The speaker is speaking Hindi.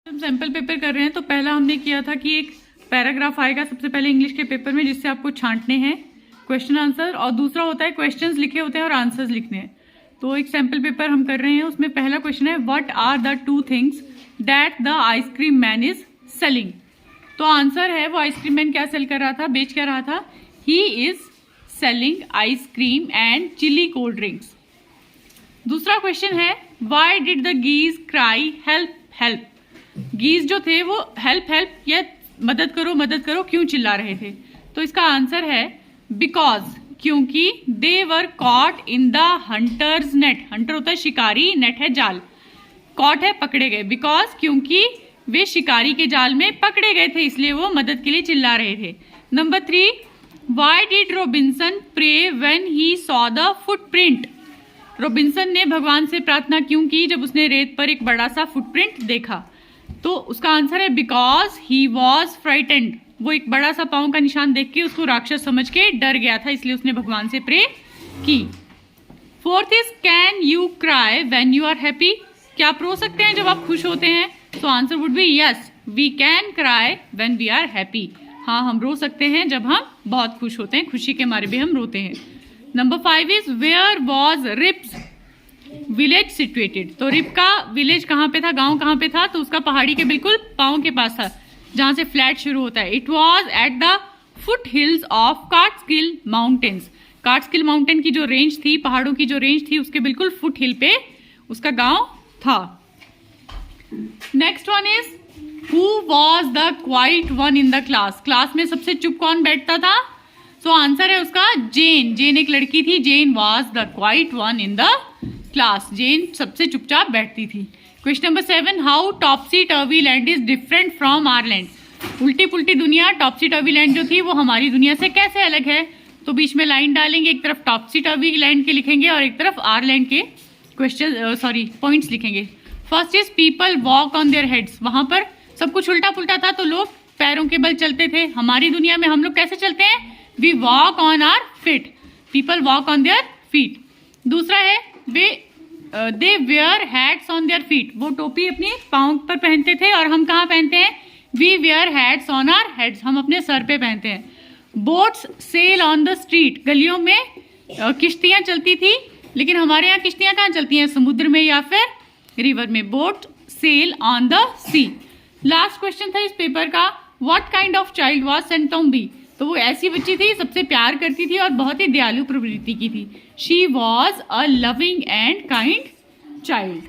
हम सैम्पल पेपर कर रहे हैं तो पहला हमने किया था कि एक पैराग्राफ आएगा सबसे पहले इंग्लिश के पेपर में जिससे आपको छांटने हैं क्वेश्चन आंसर, और दूसरा होता है क्वेश्चंस लिखे होते हैं और आंसर्स लिखने हैं। तो एक सैम्पल पेपर हम कर रहे हैं, उसमें पहला क्वेश्चन है what are the two things that the ice cream man is selling. तो आंसर है वो आइसक्रीम मैन क्या सेल कर रहा था, बेच क्या रहा था, he is selling ice cream and chilli cold drinks. दूसरा क्वेश्चन है why did the गीज cry help help. गीज जो थे वो हेल्प हेल्प या मदद करो क्यों चिल्ला रहे थे। तो इसका आंसर है बिकॉज, क्योंकि they were caught in the hunters net. Hunter होता है शिकारी, नेट है जाल, कॉट है पकड़े गए। बिकॉज क्योंकि वे शिकारी के जाल में पकड़े गए थे इसलिए वो मदद के लिए चिल्ला रहे थे। Number 3, why did Robinson pray when he saw the footprint. Robinson ने भगवान से प्रार्थना क्यों की जब उसने रेत पर एक बड़ा सा फुटप्रिंट देखा। तो उसका आंसर है बिकॉज ही वॉज फ्राइटेंड। वो एक बड़ा सा पांव का निशान देख के उसको राक्षस समझ के डर गया था, इसलिए उसने भगवान से प्रे की। 4th is can you cry when you are happy. क्या आप रो सकते हैं जब आप खुश होते हैं। तो answer would be yes, we can cry when we are happy. हाँ, हम रो सकते हैं जब हम बहुत खुश होते हैं, खुशी के मारे भी हम रोते हैं। Number 5 is where was Rip's village situated. तो रिप का विलेज कहाँ पे था, गांव कहाँ पे था, तो उसका पहाड़ी के बिल्कुल पाँव के पास था जहां से फ्लैट शुरू होता है। It was at the foothills of Catskill mountains. Catskill mountain की जो रेंज थी, पहाड़ों की जो रेंज थी, उसके बिल्कुल फुट हिल पे उसका गांव था। Next one is who was the quiet one in the class. Class में सबसे चुप कौन बैठता था। सो आंसर है उसका जेन। जेन एक लड़की थी, Jane was the quiet one in the class. Jane सबसे चुपचाप बैठती थी। Question number 7, how topsy turvy land is different from our land. उल्टी पुल्टी दुनिया, टॉपसी टर्वी लैंड जो थी वो हमारी दुनिया से कैसे अलग है। तो बीच में लाइन डालेंगे, एक तरफ टॉपसी टर्वी लैंड के लिखेंगे और एक तरफ आवर लैंड के क्वेश्चन पॉइंट्स लिखेंगे। First is people walk on their heads. वहां पर सब कुछ उल्टा पुल्टा था तो लोग पैरों के बल चलते थे। हमारी दुनिया में हम लोग कैसे चलते हैं, we walk on our feet, people walk on their feet. दूसरा है they wear hats on their feet. वो टोपी अपनी पाँव पर पहनते थे और हम कहाँ पहनते हैं, we wear hats on our heads, हम अपने सर पे पहनते हैं। Boats sail on the street. गलियों में किश्तियां चलती थी, लेकिन हमारे यहाँ किश्तियां कहाँ चलती हैं, समुद्र में या फिर रिवर में। Boat sail on the sea. Last question था इस पेपर का, what kind of child was Sentombi. तो वो ऐसी बच्ची थी, सबसे प्यार करती थी और बहुत ही दयालु प्रवृत्ति की थी। She was a loving and kind child.